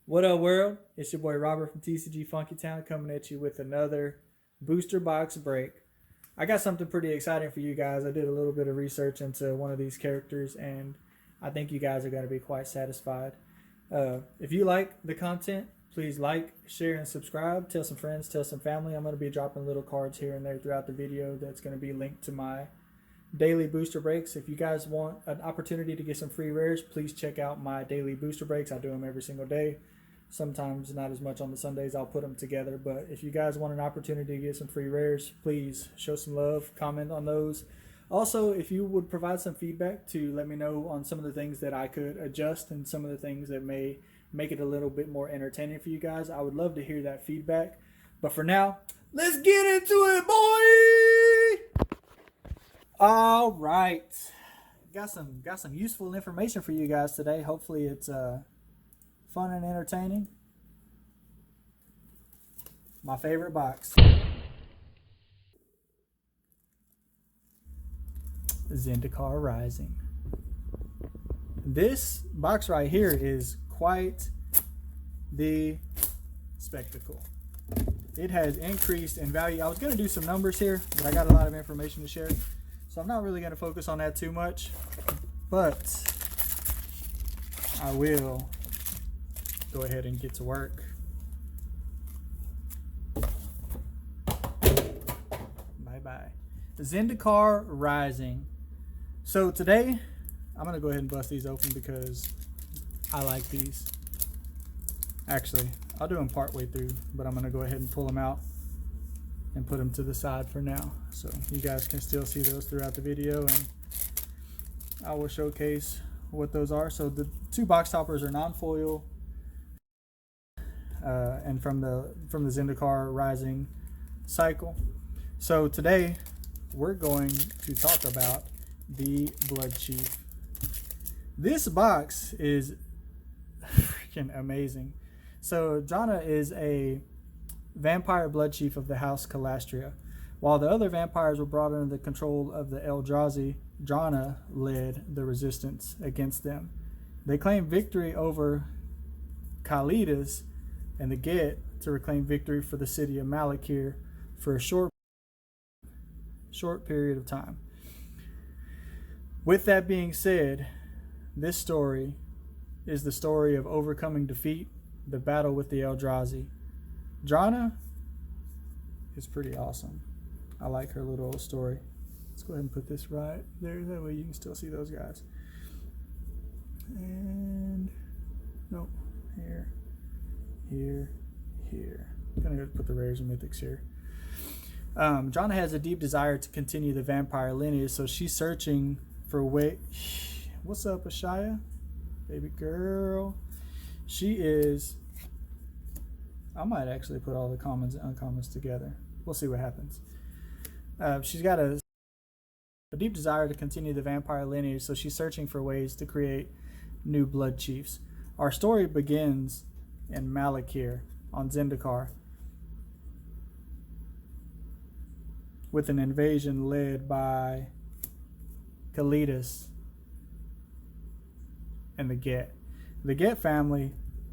What up, world? It's your boy Robert from TCG Funkytown coming at you with another booster box break. I got something pretty exciting for you guys. I did a little bit of research into one of these characters, and I think you guys are going to be quite satisfied. If you like the content, please like, share, and subscribe. Tell some friends, tell some family. I'm going to be dropping little cards here and there throughout the video that's going to be linked to my daily booster breaks. If you guys want an opportunity to get some free rares, please check out my daily booster breaks. I do them every single day. Sometimes not as much on the Sundays. I'll put them together. But if you guys want an opportunity to get some free rares, please show some love, comment on those. Also, if you would provide some feedback to let me know on some of the things that I could adjust and some of the things that may make it a little bit more entertaining for you guys, I would love to hear that feedback. But for now, let's get into it, boy! All right. Got some useful information for you guys today. Hopefully it's fun and entertaining. My favorite box. Zendikar Rising. This box right here is quite the spectacle. It has increased in value. I was going to do some numbers here, but I got a lot of information to share. So I'm not really going to focus on that too much. But I will go ahead and get to work. Bye-bye. Zendikar Rising. So today, I'm going to go ahead and bust these open because I like these. Actually, I'll do them partway through, but I'm going to go ahead and pull them out and put them to the side for now. So you guys can still see those throughout the video, and I will showcase what those are. So the two box toppers are non-foil, and from the Zendikar Rising cycle. So today we're going to talk about the Blood Chief. This box is freaking amazing. So Jana is a vampire blood chief of the House Calastria. While the other vampires were brought under the control of the Eldrazi, Jana led the resistance against them. They claimed victory over Kalidas and the Get to reclaim victory for the city of Malakir for a short period of time. With that being said, this story is the story of overcoming defeat, the battle with the Eldrazi. Jana is pretty awesome. I like her little story. Let's go ahead and put this right there. That way you can still see those guys. And nope, here. I'm gonna go put the rares and mythics here. Jana has a deep desire to continue the vampire lineage, so she's searching for way. What's up, Ashaya? Baby girl. She is. I might actually put all the commons and uncommons together. We'll see what happens. She's got a deep desire to continue the vampire lineage, so she's searching for ways to create new blood chiefs. Our story begins in Malakir on Zendikar with an invasion led by Kalidas and the Get. The Get family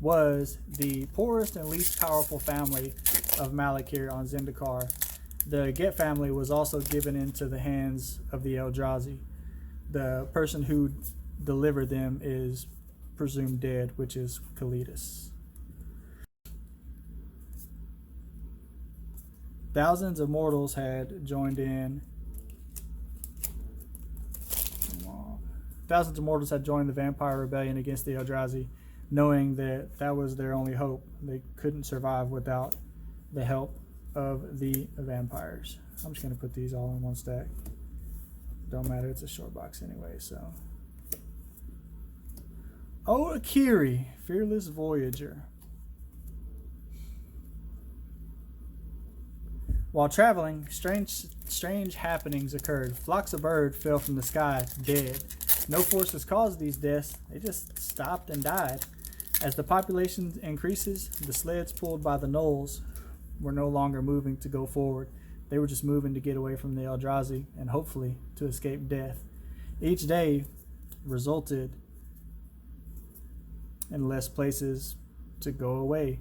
was the poorest and least powerful family of Malakir on Zendikar. The Get family was also given into the hands of the Eldrazi. The person who delivered them is presumed dead, which is Kalidas. Thousands of mortals had joined in. Thousands of mortals had joined the vampire rebellion against the Eldrazi, knowing that that was their only hope. They couldn't survive without the help of the vampires. I'm just going to put these all in one stack. Don't matter, it's a short box anyway, so. Oh, Akiri, Fearless Voyager. While traveling, strange happenings occurred. Flocks of birds fell from the sky, dead. No forces caused these deaths. They just stopped and died. As the population increases, the sleds pulled by the gnolls were no longer moving to go forward. They were just moving to get away from the Eldrazi and hopefully to escape death. Each day resulted in less places to go away.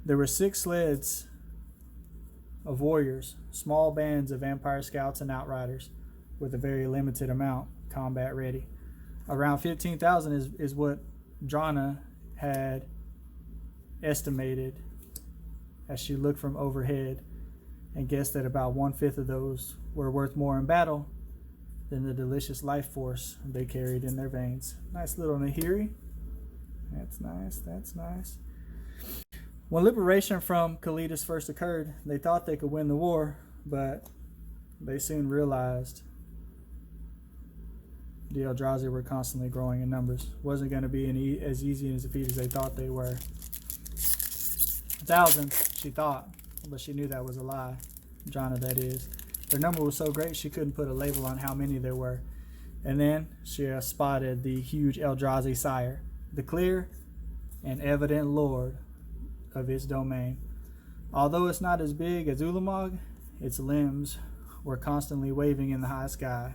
There were 6 sleds of warriors, small bands of vampire scouts and outriders, with a very limited amount combat ready. Around 15,000 is what Drana had estimated as she looked from overhead, and guessed that about 1/5 of those were worth more in battle than the delicious life force they carried in their veins. Nice little Nahiri. That's nice, that's nice. When liberation from Kalitas first occurred, they thought they could win the war, but they soon realized the Eldrazi were constantly growing in numbers. It wasn't going to be as easy as a defeat as they thought they were. 1,000, she thought, but she knew that was a lie. Drana, that is. Their number was so great she couldn't put a label on how many there were. And then she spotted the huge Eldrazi sire, the clear and evident lord of its domain. Although it's not as big as Ulamog, its limbs were constantly waving in the high sky.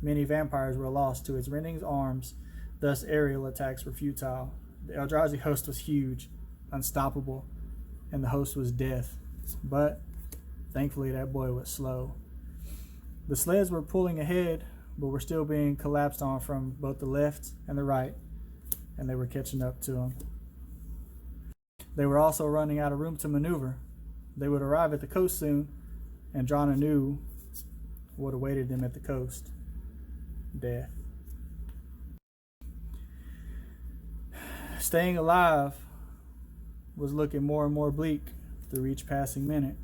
Many vampires were lost to its rending arms, thus aerial attacks were futile. The Eldrazi host was huge, unstoppable, and the host was death. But thankfully that boy was slow. The sleds were pulling ahead, but were still being collapsed on from both the left and the right, and they were catching up to them. They were also running out of room to maneuver. They would arrive at the coast soon, and Drana knew what awaited them at the coast. Death. Staying alive was looking more and more bleak through each passing minute.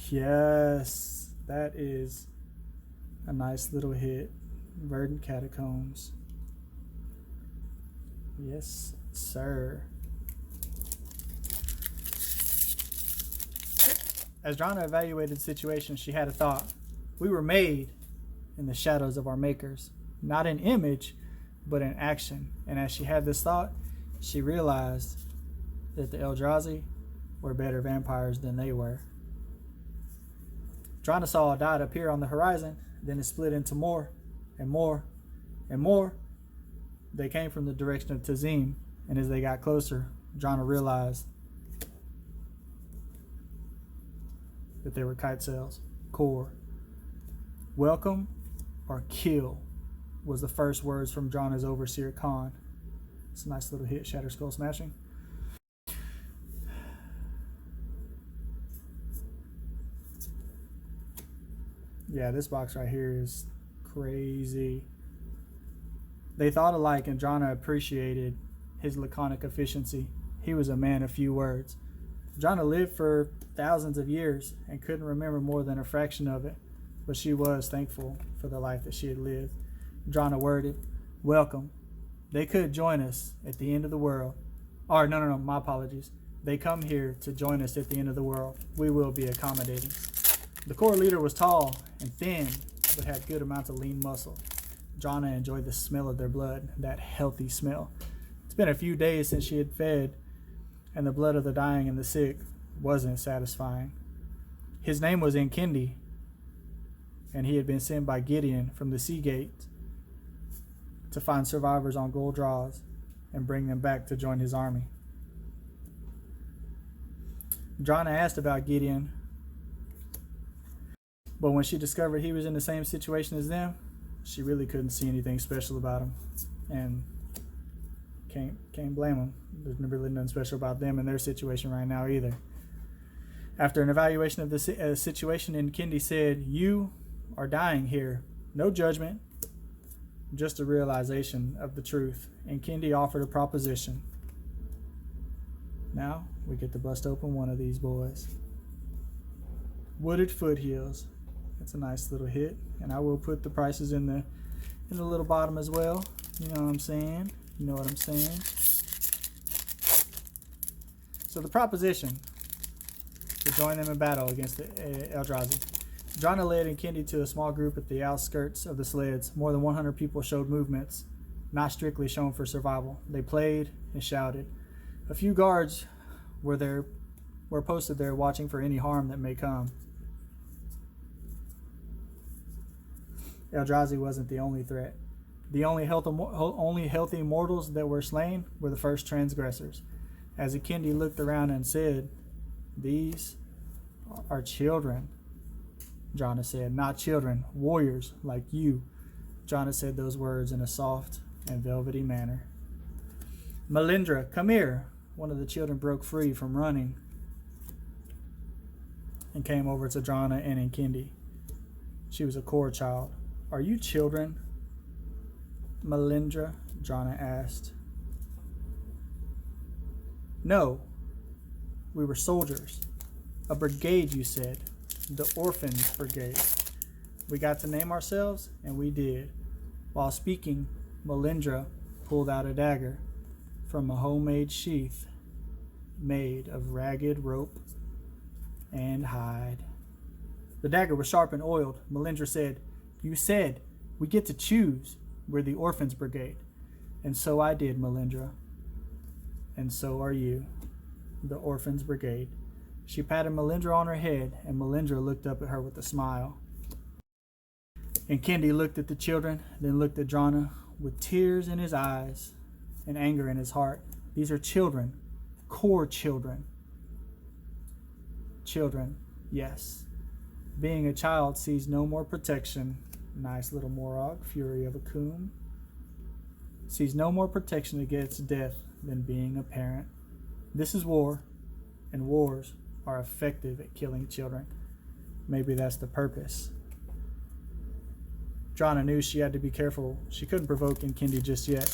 Yes, that is a nice little hit. Verdant Catacombs. Yes, sir. As Drana evaluated the situation, she had a thought. We were made in the shadows of our makers, not in image, but in action. And as she had this thought, she realized that the Eldrazi were better vampires than they were. Drana saw a dot appear on the horizon, then it split into more and more and more. They came from the direction of Tazim, and as they got closer, Drana realized that they were kite sails. Core. Welcome or kill was the first words from Drana's overseer Khan. It's a nice little hit, Shatter Skull Smashing. Yeah, this box right here is crazy. They thought alike, and Drana appreciated his laconic efficiency. He was a man of few words. Drana lived for thousands of years and couldn't remember more than a fraction of it, but she was thankful for the life that she had lived. Drana worded, welcome. They could join us at the end of the world. Or, no, my apologies. They come here to join us at the end of the world. We will be accommodating. The core leader was tall and thin, but had good amounts of lean muscle. Drana enjoyed the smell of their blood, that healthy smell. It's been a few days since she had fed, and the blood of the dying and the sick wasn't satisfying. His name was Nkindi, and he had been sent by Gideon from the Sea Gate to find survivors on gold draws and bring them back to join his army. Drana asked about Gideon, but when she discovered he was in the same situation as them, she really couldn't see anything special about him, and can't blame him. There's really nothing special about them and their situation right now either. After an evaluation of the situation, Nkindi said, "You are dying here. No judgment, just a realization of the truth." Nkindi offered a proposition. Now we get to bust open one of these boys. Wooded Foothills. It's a nice little hit, and I will put the prices in the little bottom as well. You know what I'm saying? You know what I'm saying? So the proposition to join them in battle against the Eldrazi. Drana led Nkindi to a small group at the outskirts of the sleds. More than 100 people showed movements, not strictly shown for survival. They played and shouted. A few guards were posted there watching for any harm that may come. Eldrazi wasn't the only threat. The only healthy mortals that were slain were the first transgressors. As Ikindi looked around and said, "These are children," Jonna said. "Not children, warriors like you." Jonna said those words in a soft and velvety manner. "Melindra, come here." One of the children broke free from running and came over to Jonna and Ikindi. She was a core child. "Are you children, Melindra?" Jonna asked. "No, we were soldiers. A brigade, you said. The Orphans Brigade. We got to name ourselves, and we did." While speaking, Melindra pulled out a dagger from a homemade sheath made of ragged rope and hide. The dagger was sharp and oiled. Melindra said, "You said we get to choose. We're the Orphans Brigade." "And so I did, Melindra. And so are you, the Orphans Brigade." She patted Melindra on her head, and Melindra looked up at her with a smile. And Kendi looked at the children, then looked at Jonna with tears in his eyes and anger in his heart. These are children, core children. Children, yes. Being a child sees no more protection. Nice little Morog, Fury of a Coon. Sees no more protection against death than being a parent. This is war, and wars are effective at killing children. Maybe that's the purpose. Jonna knew she had to be careful. She couldn't provoke Nkindi just yet.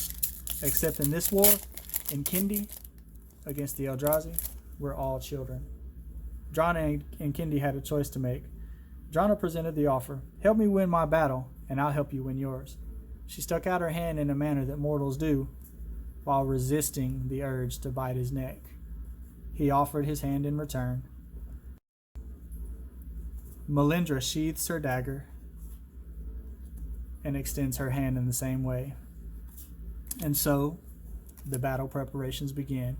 Except in this war, Nkindi against the Eldrazi, we're all children. Jonna and Nkindi had a choice to make. Jonna presented the offer. "Help me win my battle, and I'll help you win yours." She stuck out her hand in a manner that mortals do, while resisting the urge to bite his neck. He offered his hand in return. Melindra sheaths her dagger and extends her hand in the same way. And so, the battle preparations began.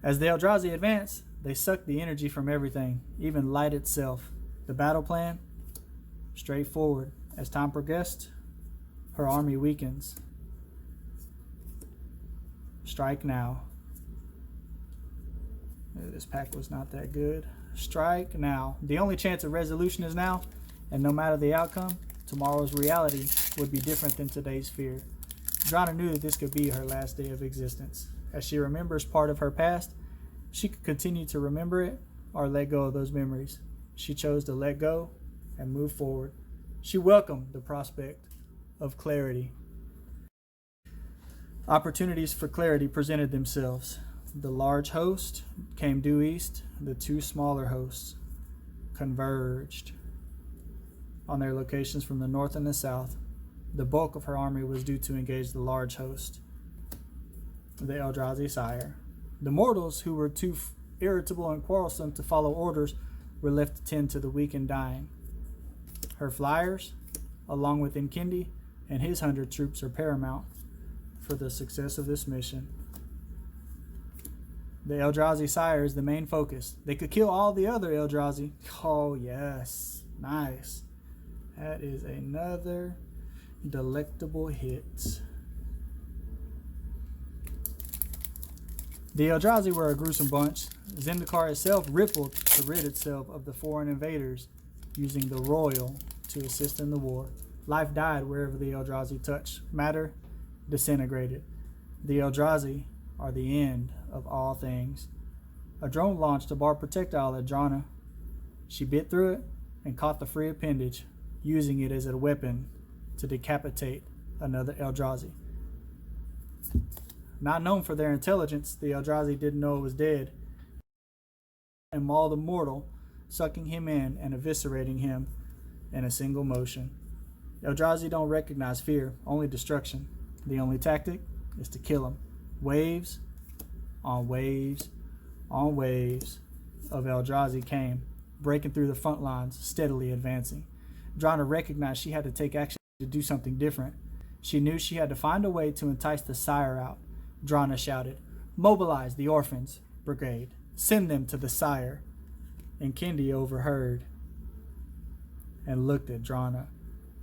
As the Eldrazi advanced, they sucked the energy from everything, even light itself. The battle plan? Straightforward. As time progressed, her army weakens. Strike now. This pack was not that good. Strike now. The only chance of resolution is now, and no matter the outcome, tomorrow's reality would be different than today's fear. Jonna knew that this could be her last day of existence. As she remembers part of her past, she could continue to remember it or let go of those memories. She chose to let go and move forward. She welcomed the prospect of clarity. Opportunities for clarity presented themselves. The large host came due east. The two smaller hosts converged on their locations from the north and the south. The bulk of her army was due to engage the large host, the Eldrazi Sire. The mortals, who were too irritable and quarrelsome to follow orders, were left to tend to the weak and dying. Her flyers, along with Nkindi and his 100 troops, are paramount for the success of this mission. The Eldrazi Sire is the main focus. They could kill all the other Eldrazi. Oh, yes. Nice. That is another delectable hit. The Eldrazi were a gruesome bunch. Zendikar itself rippled to rid itself of the foreign invaders, using the Royal to assist in the war. Life died wherever the Eldrazi touched. Matter disintegrated. The Eldrazi are the end of all things. A drone launched a barbed projectile at Jonna. She bit through it and caught the free appendage, using it as a weapon to decapitate another Eldrazi. Not known for their intelligence, the Eldrazi didn't know it was dead and mauled a mortal, sucking him in and eviscerating him in a single motion. Eldrazi don't recognize fear, only destruction. The only tactic is to kill him. Waves on waves on waves of Eldrazi came, breaking through the front lines, steadily advancing. Jonna recognized she had to take action to do something different. She knew she had to find a way to entice the Sire out. Jonna shouted, "Mobilize the Orphans Brigade. Send them to the Sire." And Kendi overheard and looked at Jonna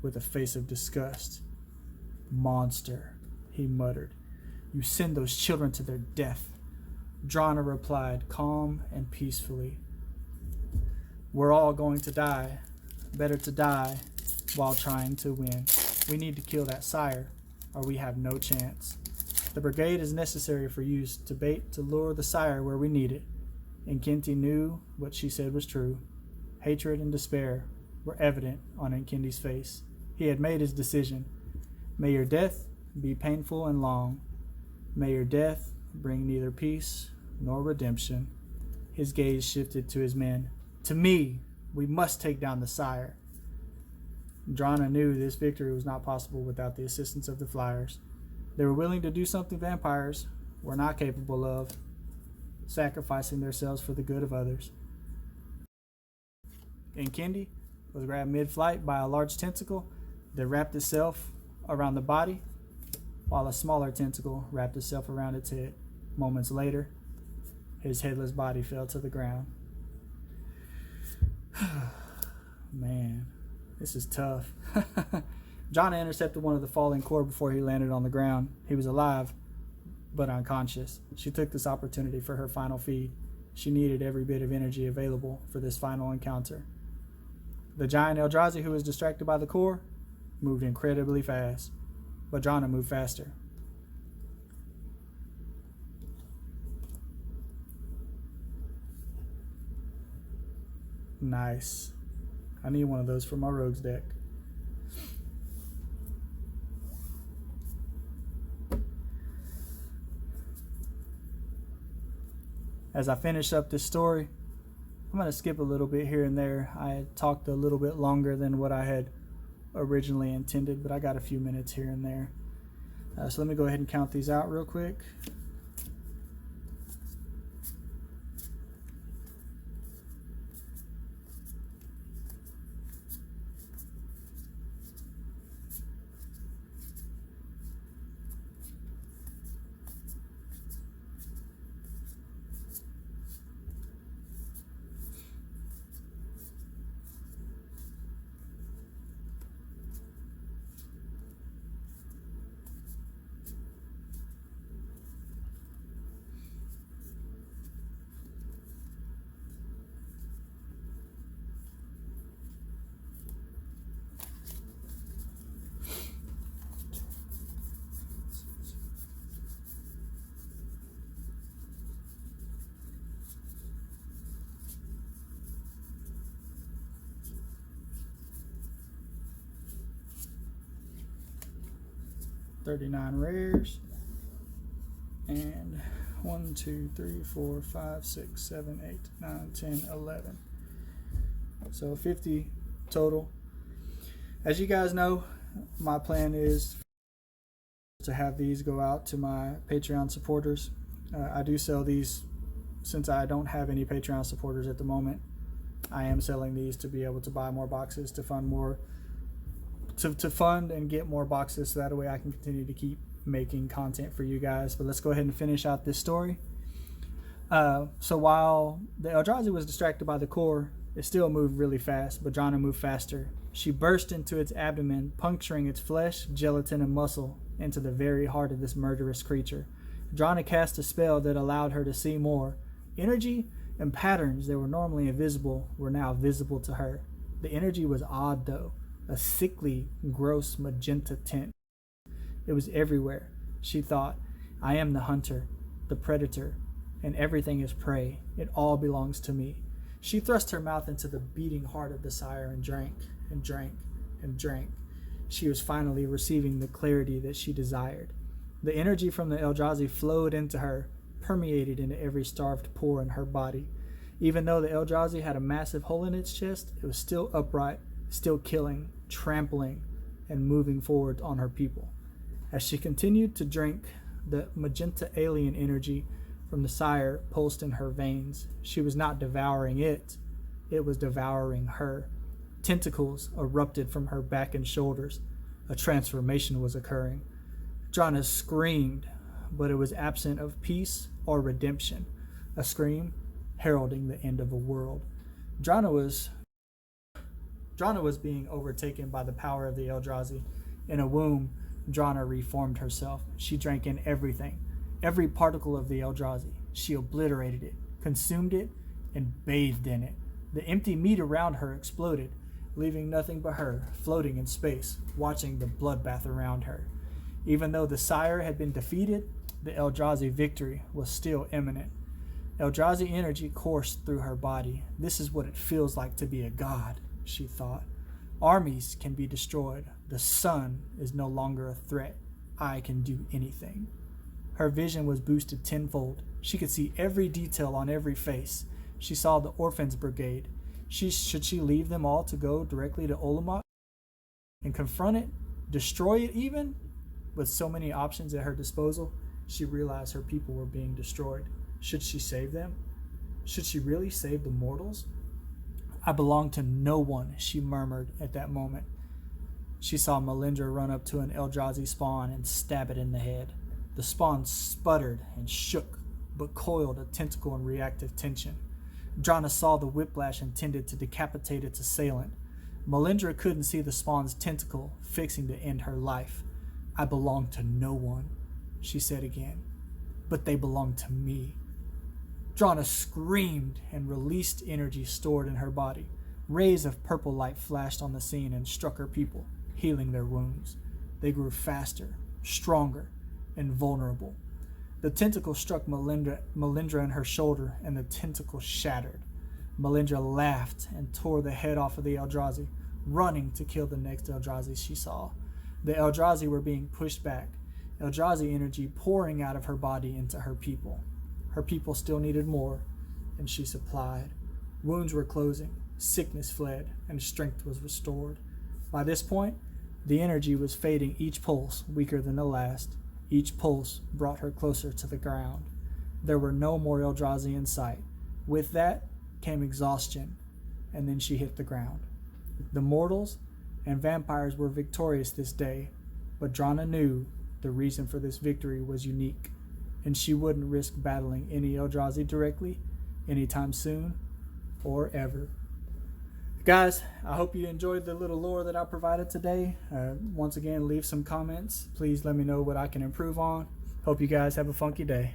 with a face of disgust. "Monster," he muttered. "You send those children to their death. Drana replied, calm and peacefully, we're all going to die. Better to die while trying to win. We need to kill that sire, or we have no chance. The brigade is necessary for use to bait to lure the sire where we need it. Nkindi knew what she said was true. Hatred and despair were evident on Nkindi's face. He had made his decision. May your death be painful and long. May your death bring neither peace nor redemption. His gaze shifted to his men. To me, we must take down the sire. Drana knew this victory was not possible without the assistance of the Flyers. They were willing to do something vampires were not capable of, sacrificing themselves for the good of others. Nkindi was grabbed mid-flight by a large tentacle that wrapped itself around the body, while a smaller tentacle wrapped itself around its head. Moments later, his headless body fell to the ground. Man, this is tough. Drana intercepted one of the falling core before he landed on the ground. He was alive, but unconscious. She took this opportunity for her final feed. She needed every bit of energy available for this final encounter. The giant Eldrazi, who was distracted by the core, moved incredibly fast, but Drana moved faster. Nice. I need one of those for my rogues deck. As I finish up this story, I'm going to skip a little bit here and there. I had talked a little bit longer than what I had originally intended, but I got a few minutes here and there. So let me go ahead and count these out real quick. $39 rares, and 1, 2, 3, 4, 5, 6, 7, 8, 9, 10, 11. So 50 total. As you guys know, my plan is to have these go out to my Patreon supporters. I do sell these since I don't have any Patreon supporters at the moment. I am selling these to be able to buy more boxes to fund more. To fund and get more boxes, so that way I can continue to keep making content for you guys. But let's go ahead and finish out this story. So while the Eldrazi was distracted by the core, it still moved really fast, but Drana moved faster. She burst into its abdomen, puncturing its flesh, gelatin, and muscle into the very heart of this murderous creature. Drana cast a spell that allowed her to see more. Energy and patterns that were normally invisible were now visible to her. The energy was odd, though. A sickly, gross magenta tint. It was everywhere. She thought, I am the hunter, the predator, and everything is prey. It all belongs to me. She thrust her mouth into the beating heart of the sire and drank and drank and drank. She was finally receiving the clarity that she desired. The energy from the Eldrazi flowed into her, permeated into every starved pore in her body. Even though the Eldrazi had a massive hole in its chest, it was still upright, still killing, trampling, and moving forward on her people. As she continued to drink, the magenta alien energy from the sire pulsed in her veins. She was not devouring it, it was devouring her. Tentacles erupted from her back and shoulders. A transformation was occurring. Drana screamed, but it was absent of peace or redemption. A scream heralding the end of a world. Drana was being overtaken by the power of the Eldrazi. In a womb, Drana reformed herself. She drank in everything, every particle of the Eldrazi. She obliterated it, consumed it, and bathed in it. The empty meat around her exploded, leaving nothing but her, floating in space, watching the bloodbath around her. Even though the sire had been defeated, the Eldrazi victory was still imminent. Eldrazi energy coursed through her body. This is what it feels like to be a god, she thought. Armies can be destroyed. The sun is no longer a threat. I can do anything. Her vision was boosted tenfold. She could see every detail on every face. She saw the Orphans Brigade. Should she leave them all to go directly to Olamot and confront it, destroy it even? With so many options at her disposal, she realized her people were being destroyed. Should she save them? Should she really save the mortals? I belong to no one, she murmured at that moment. She saw Melindra run up to an Eldrazi spawn and stab it in the head. The spawn sputtered and shook, but coiled a tentacle in reactive tension. Drana saw the whiplash intended to decapitate its assailant. Melindra couldn't see the spawn's tentacle fixing to end her life. I belong to no one, she said again, but they belong to me. Drana screamed and released energy stored in her body. Rays of purple light flashed on the scene and struck her people, healing their wounds. They grew faster, stronger, and vulnerable. The tentacle struck Melindra in her shoulder, and the tentacle shattered. Melindra laughed and tore the head off of the Eldrazi, running to kill the next Eldrazi she saw. The Eldrazi were being pushed back, Eldrazi energy pouring out of her body into her people. Her people still needed more, and she supplied. Wounds were closing, sickness fled, and strength was restored. By this point, the energy was fading, each pulse weaker than the last. Each pulse brought her closer to the ground. There were no more Eldrazi in sight. With that came exhaustion, and then she hit the ground. The mortals and vampires were victorious this day, but Drana knew the reason for this victory was unique, and she wouldn't risk battling any Eldrazi directly, anytime soon, or ever. Guys, I hope you enjoyed the little lore that I provided today. Once again, leave some comments. Please let me know what I can improve on. Hope you guys have a funky day.